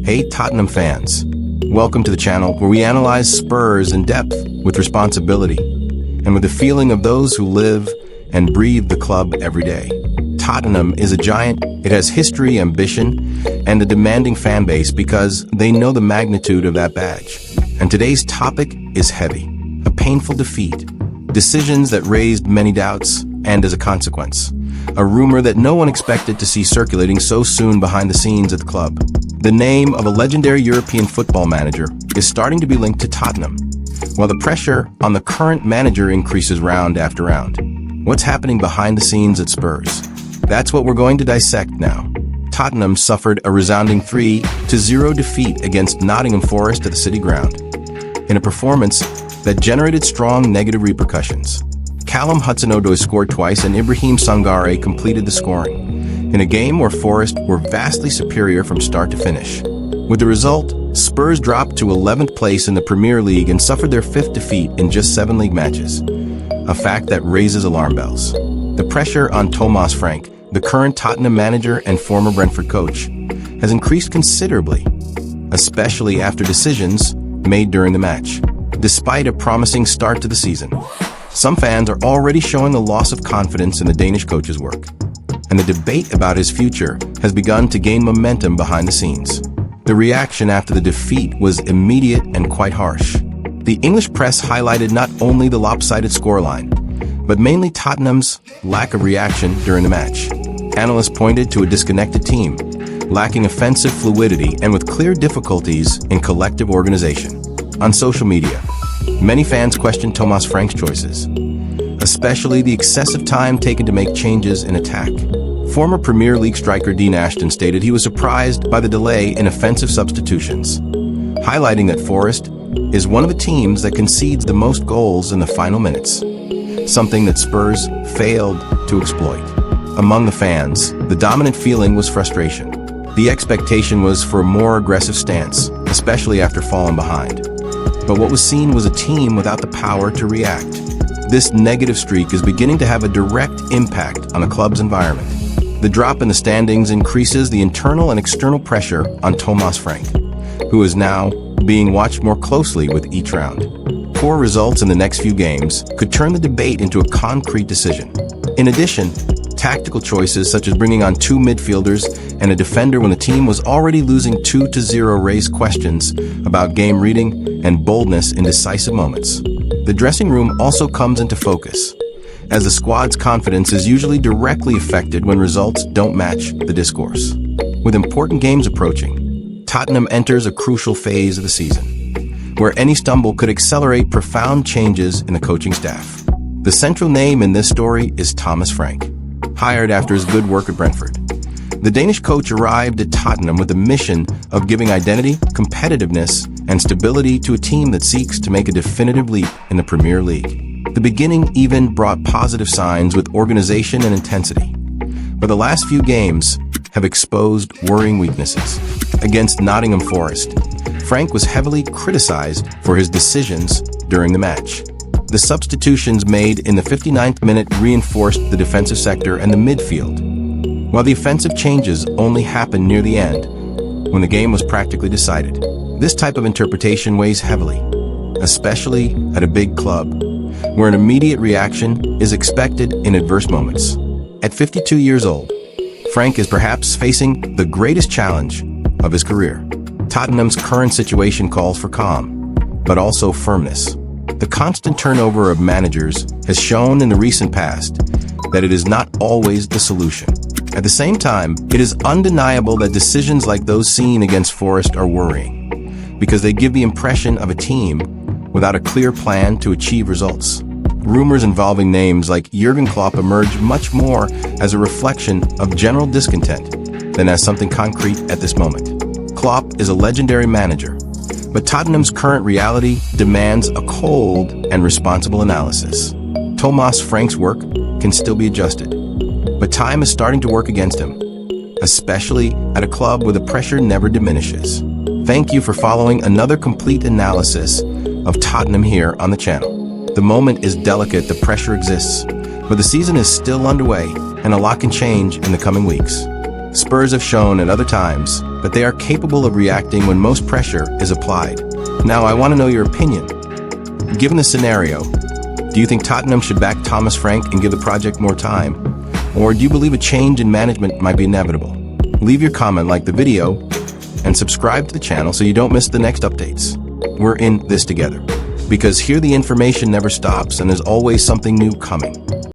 Hey Tottenham fans, welcome to the channel where we analyze Spurs in depth with responsibility and with the feeling of those who live and breathe the club every day. Tottenham is a giant. It has history, ambition, and a demanding fan base because they know the magnitude of that badge. And today's topic is heavy. A painful defeat, decisions that raised many doubts, and as a consequence, a rumor that no one expected to see circulating so soon behind the scenes at the club. The name of a legendary European football manager is starting to be linked to Tottenham, while the pressure on the current manager increases round after round. What's happening behind the scenes at Spurs? That's what we're going to dissect now. Tottenham suffered a resounding 3-0 defeat against Nottingham Forest at the City Ground, in a performance that generated strong negative repercussions. Callum Hudson-Odoi scored twice and Ibrahim Sangare completed the scoring, in a game where Forest were vastly superior from start to finish. With the result, Spurs dropped to 11th place in the Premier League and suffered their 5th defeat in just 7 league matches, a fact that raises alarm bells. The pressure on Thomas Frank, the current Tottenham manager and former Brentford coach, has increased considerably, especially after decisions made during the match. Despite a promising start to the season, some fans are already showing a loss of confidence in the Danish coach's work, and the debate about his future has begun to gain momentum behind the scenes. The reaction after the defeat was immediate and quite harsh. The English press highlighted not only the lopsided scoreline, but mainly Tottenham's lack of reaction during the match. Analysts pointed to a disconnected team, lacking offensive fluidity and with clear difficulties in collective organization. On social media, many fans questioned Thomas Frank's choices, especially the excessive time taken to make changes in attack. Former Premier League striker Dean Ashton stated he was surprised by the delay in offensive substitutions, highlighting that Forest is one of the teams that concedes the most goals in the final minutes, something that Spurs failed to exploit. Among the fans, the dominant feeling was frustration. The expectation was for a more aggressive stance, especially after falling behind. But what was seen was a team without the power to react. This negative streak is beginning to have a direct impact on the club's environment. The drop in the standings increases the internal and external pressure on Thomas Frank, who is now being watched more closely with each round. Poor results in the next few games could turn the debate into a concrete decision. In addition, tactical choices such as bringing on 2 midfielders and a defender when the team was already losing 2-0 raise questions about game reading and boldness in decisive moments. The dressing room also comes into focus, as the squad's confidence is usually directly affected when results don't match the discourse. With important games approaching, Tottenham enters a crucial phase of the season, where any stumble could accelerate profound changes in the coaching staff. The central name in this story is Thomas Frank, hired after his good work at Brentford. The Danish coach arrived at Tottenham with the mission of giving identity, competitiveness, and stability to a team that seeks to make a definitive leap in the Premier League. The beginning even brought positive signs with organization and intensity, but the last few games have exposed worrying weaknesses. Against Nottingham Forest, Frank was heavily criticized for his decisions during the match. The substitutions made in the 59th minute reinforced the defensive sector and the midfield, while the offensive changes only happened near the end, when the game was practically decided. This type of interpretation weighs heavily, especially at a big club, where an immediate reaction is expected in adverse moments. At 52 years old, Frank is perhaps facing the greatest challenge of his career. Tottenham's current situation calls for calm, but also firmness. The constant turnover of managers has shown in the recent past that it is not always the solution. At the same time, it is undeniable that decisions like those seen against Forest are worrying, because they give the impression of a team without a clear plan to achieve results. Rumors involving names like Jurgen Klopp emerge much more as a reflection of general discontent than as something concrete at this moment. Klopp is a legendary manager, but Tottenham's current reality demands a cold and responsible analysis. Thomas Frank's work can still be adjusted, but time is starting to work against him, especially at a club where the pressure never diminishes. Thank you for following another complete analysis of Tottenham here on the channel. The moment is delicate, the pressure exists, but the season is still underway and a lot can change in the coming weeks. Spurs have shown at other times but they are capable of reacting when most pressure is applied. Now, I want to know your opinion. Given the scenario, do you think Tottenham should back Thomas Frank and give the project more time? Or do you believe a change in management might be inevitable? Leave your comment, like the video, and subscribe to the channel so you don't miss the next updates. We're in this together, because here the information never stops and there's always something new coming.